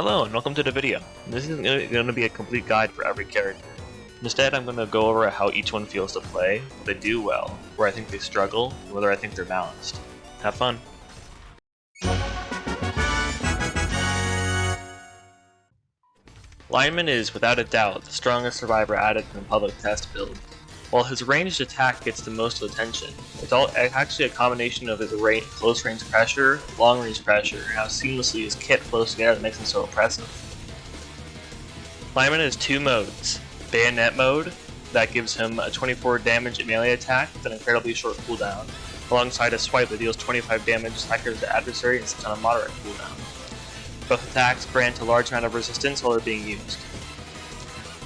Hello and welcome to the video. This isn't going to be a complete guide for every character. Instead, I'm going to go over how each one feels to play, what they do well, where I think they struggle, and whether I think they're balanced. Have fun! Lineman is, without a doubt, the strongest survivor added in the public test build. While his ranged attack gets the most attention, it's actually a combination of his close range pressure, long range pressure, and how seamlessly his kit flows together that makes him so oppressive. Lineman has two modes: bayonet mode, that gives him a 24 damage melee attack with an incredibly short cooldown, alongside a swipe that deals 25 damage staggers the adversary and sits on a moderate cooldown. Both attacks grant a large amount of resistance while they're being used.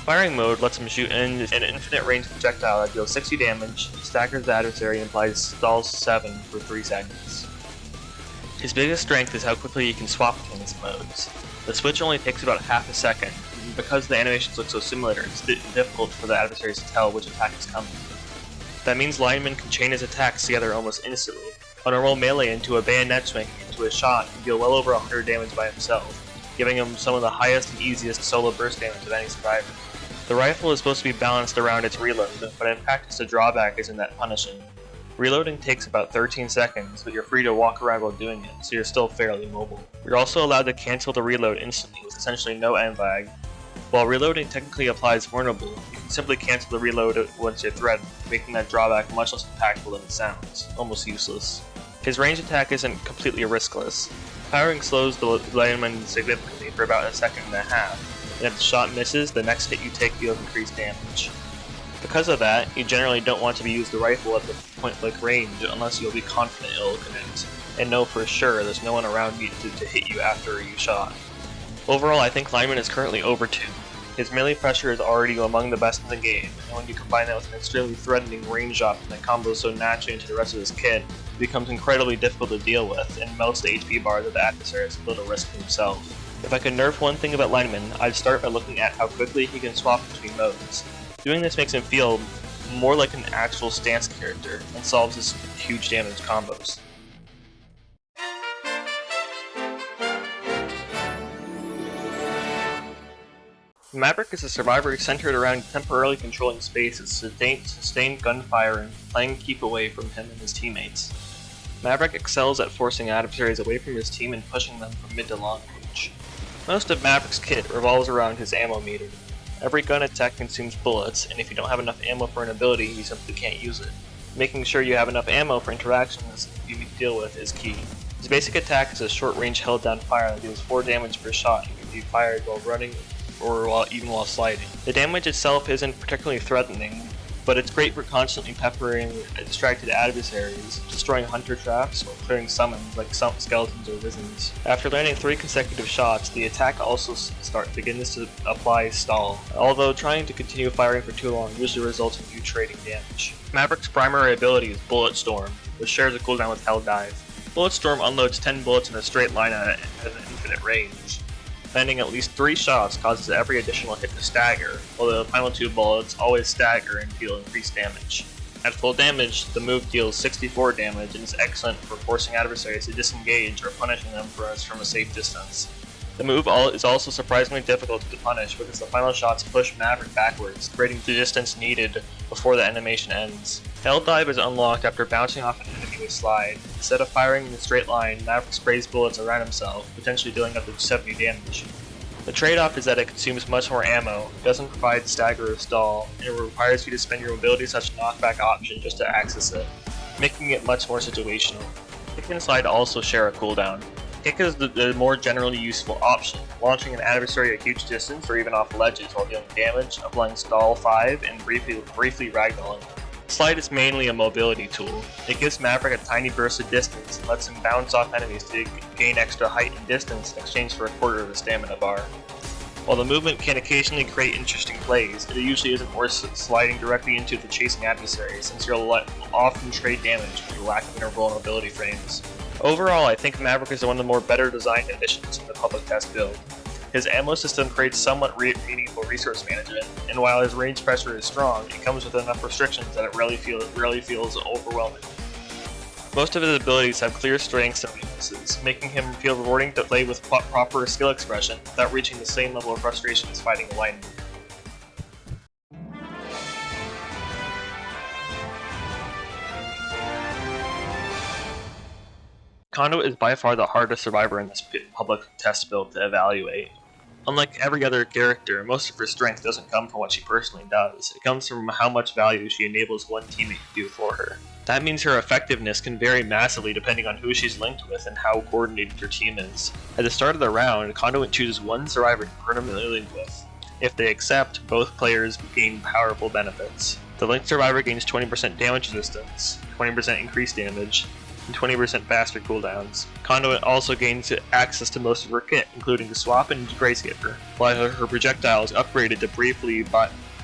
Firing mode lets him shoot an infinite range projectile that deals 60 damage, staggers the adversary, and applies stalls 7 for 3 seconds. His biggest strength is how quickly he can swap between these modes. The switch only takes about half a second, and because the animations look so similar, it's difficult for the adversaries to tell which attack is coming. That means Lineman can chain his attacks together almost instantly. On a roll melee into a bayonet swing into a shot, he can deal well over 100 damage by himself, giving him some of the highest and easiest solo burst damage of any survivor. The rifle is supposed to be balanced around its reload, but in practice the drawback isn't that punishing. Reloading takes about 13 seconds, but you're free to walk around while doing it, so you're still fairly mobile. You're also allowed to cancel the reload instantly with essentially no end lag. While reloading technically applies vulnerable, you can simply cancel the reload once you're threatened, making that drawback much less impactful than it sounds, almost useless. His range attack isn't completely riskless. Firing slows the lineman significantly for about a second and a half, and if the shot misses, the next hit you take deals increased damage. Because of that, you generally don't want to use the rifle at the point-blank range unless you'll be confident it'll connect, and know for sure there's no one around you to hit you after you shot. Overall, I think Lineman is currently over 2. His melee pressure is already among the best in the game, and when you combine that with an extremely threatening range option that combos so naturally into the rest of his kit, it becomes incredibly difficult to deal with and melts the HP bar that the adversary has little risk himself. If I could nerf one thing about Lineman, I'd start by looking at how quickly he can swap between modes. Doing this makes him feel more like an actual stance character, and solves his huge damage combos. Maverick is a survivor centered around temporarily controlling spaces, sustained gunfire, and playing keep away from him and his teammates. Maverick excels at forcing adversaries away from his team and pushing them from mid to long range. Most of Maverick's kit revolves around his ammo meter. Every gun attack consumes bullets, and if you don't have enough ammo for an ability, you simply can't use it. Making sure you have enough ammo for interactions you need to deal with is key. His basic attack is a short-range held-down fire that deals 4 damage per shot and can be fired while running or even while sliding. The damage itself isn't particularly threatening, but it's great for constantly peppering distracted adversaries, destroying hunter traps, or clearing summons like skeletons or wizards. After landing 3 consecutive shots, the attack also begins to apply stall, although trying to continue firing for too long usually results in you trading damage. Maverick's primary ability is Bullet Storm, which shares a cooldown with Hell Dive. Bullet Storm unloads 10 bullets in a straight line at an infinite range. Landing at least 3 shots causes every additional hit to stagger, while the final 2 bullets always stagger and deal increased damage. At full damage, the move deals 64 damage and is excellent for forcing adversaries to disengage or punishing them from a safe distance. The move is also surprisingly difficult to punish because the final shots push Maverick backwards, creating the distance needed before the animation ends. Hell Dive is unlocked after bouncing off an enemy with Slide. Instead of firing in a straight line, Maverick sprays bullets around himself, potentially dealing up to 70 damage. The trade-off is that it consumes much more ammo, doesn't provide stagger or stall, and it requires you to spend your mobility such knockback option just to access it, making it much more situational. Kick and Slide also share a cooldown. Kick is the more generally useful option, launching an adversary a huge distance or even off ledges while dealing damage, applying stall 5, and briefly ragdolling. Slide is mainly a mobility tool. It gives Maverick a tiny burst of distance and lets him bounce off enemies to gain extra height and distance in exchange for a quarter of the stamina bar. While the movement can occasionally create interesting plays, it usually isn't worth sliding directly into the chasing adversary, since you'll often trade damage due to lack of invulnerability frames. Overall, I think Maverick is one of the more better designed additions in the public test build. His ammo system creates somewhat meaningful resource management, and while his range pressure is strong, it comes with enough restrictions that it rarely feels overwhelming. Most of his abilities have clear strengths and weaknesses, making him feel rewarding to play with proper skill expression without reaching the same level of frustration as fighting a Lineman. Conduit is by far the hardest survivor in this public test build to evaluate. Unlike every other character, most of her strength doesn't come from what she personally does. It comes from how much value she enables one teammate to do for her. That means her effectiveness can vary massively depending on who she's linked with and how coordinated her team is. At the start of the round, Conduit chooses one survivor to permanently link with. If they accept, both players gain powerful benefits. The linked survivor gains 20% damage resistance, 20% increased damage, and 20% faster cooldowns. Conduit also gains access to most of her kit, including the Swap and Gracegiver, while her projectile is upgraded to briefly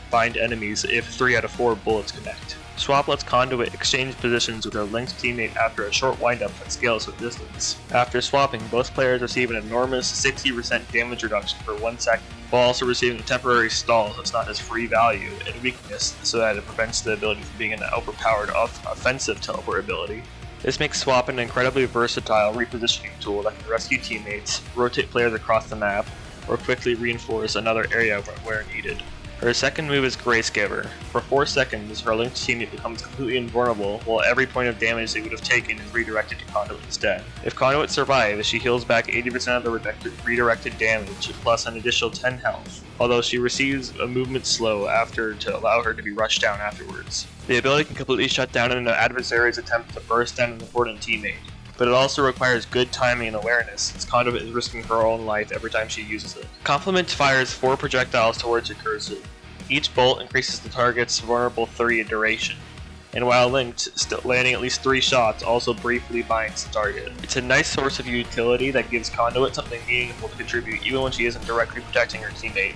bind enemies if 3 out of 4 bullets connect. Swap lets Conduit exchange positions with her linked teammate after a short windup that scales with distance. After swapping, both players receive an enormous 60% damage reduction for 1 second, while also receiving a temporary stall that's not as free value and weakness so that it prevents the ability from being an overpowered offensive teleport ability. This makes Swap an incredibly versatile repositioning tool that can rescue teammates, rotate players across the map, or quickly reinforce another area where needed. Her second move is Gracegiver. For 4 seconds, her linked teammate becomes completely invulnerable, while every point of damage they would have taken is redirected to Conduit instead. If Conduit survives, she heals back 80% of the redirected damage, plus an additional 10 health, although she receives a movement slow after to allow her to be rushed down afterwards. The ability can completely shut down an adversary's attempt to burst down an important teammate, but it also requires good timing and awareness, since Conduit is risking her own life every time she uses it. Complement fires 4 projectiles towards your cursor. Each bolt increases the target's vulnerable 3 duration, and while linked, still landing at least 3 shots also briefly binds the target. It's a nice source of utility that gives Conduit something meaningful to contribute even when she isn't directly protecting her teammate,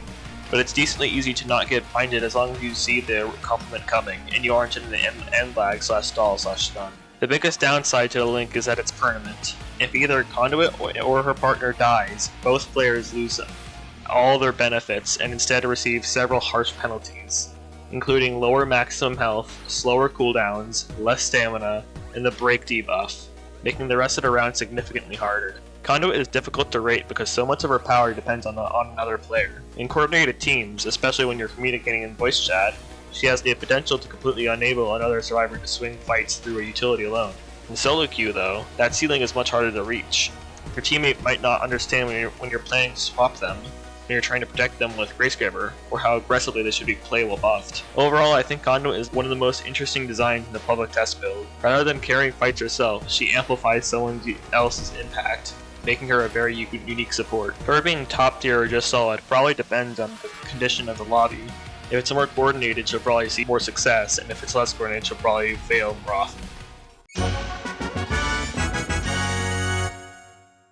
but it's decently easy to not get binded as long as you see the complement coming, and you aren't in the end lag /stall /stun. The biggest downside to the link is that it's permanent. If either Conduit or her partner dies, both players lose all their benefits and instead receive several harsh penalties, including lower maximum health, slower cooldowns, less stamina, and the break debuff, making the rest of the round significantly harder. Conduit is difficult to rate because so much of her power depends on another player. In coordinated teams, especially when you're communicating in voice chat, she has the potential to completely enable another survivor to swing fights through a utility alone. In solo queue though, that ceiling is much harder to reach. Your teammate might not understand when you're planning to swap them, when you're trying to protect them with Gracegiver, or how aggressively they should be played while buffed. Overall, I think Conduit is one of the most interesting designs in the public test build. Rather than carrying fights herself, she amplifies someone else's impact, making her a very unique support. Her being top tier or just solid probably depends on the condition of the lobby. If it's more coordinated, she'll probably see more success, and if it's less coordinated, she'll probably fail more often.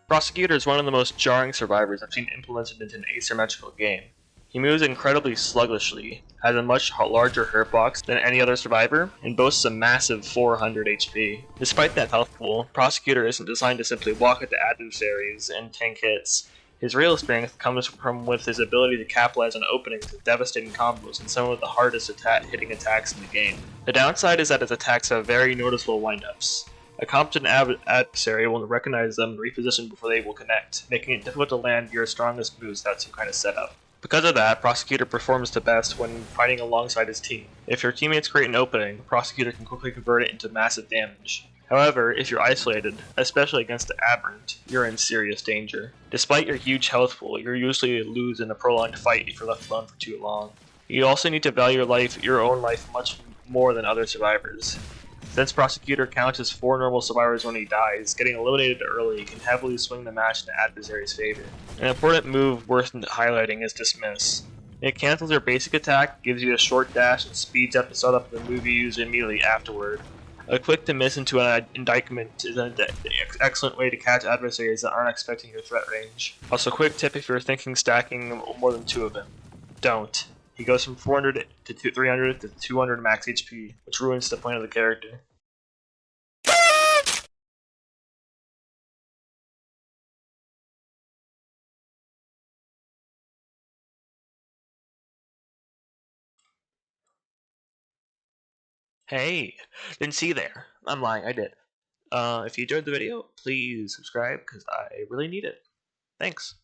Prosecutor is one of the most jarring survivors I've seen implemented into an asymmetrical game. He moves incredibly sluggishly, has a much larger hurt box than any other survivor, and boasts a massive 400 HP. Despite that health pool, Prosecutor isn't designed to simply walk at the adversaries and tank hits. His real strength comes from with his ability to capitalize on openings with devastating combos and some of the hardest hitting attacks in the game. The downside is that his attacks have very noticeable windups. A competent adversary will recognize them and reposition before they will connect, making it difficult to land your strongest moves without some kind of setup. Because of that, Prosecutor performs the best when fighting alongside his team. If your teammates create an opening, Prosecutor can quickly convert it into massive damage. However, if you're isolated, especially against the Aberrant, you're in serious danger. Despite your huge health pool, you'll usually lose in a prolonged fight if you're left alone for too long. You also need to value your own life much more than other survivors. Since Prosecutor counts as 4 normal survivors when he dies, getting eliminated early can heavily swing the match in the adversary's favor. An important move worth highlighting is Dismiss. It cancels your basic attack, gives you a short dash, and speeds up the setup of the move you use immediately afterward. A quick dismiss into an indictment is an excellent way to catch adversaries that aren't expecting your threat range. Also, quick tip if you're thinking stacking more than 2 of him. Don't. He goes from 400 to 300 to 200 max HP, which ruins the point of the character. Hey, didn't see there. I'm lying, I did. If you enjoyed the video, please subscribe because I really need it. Thanks.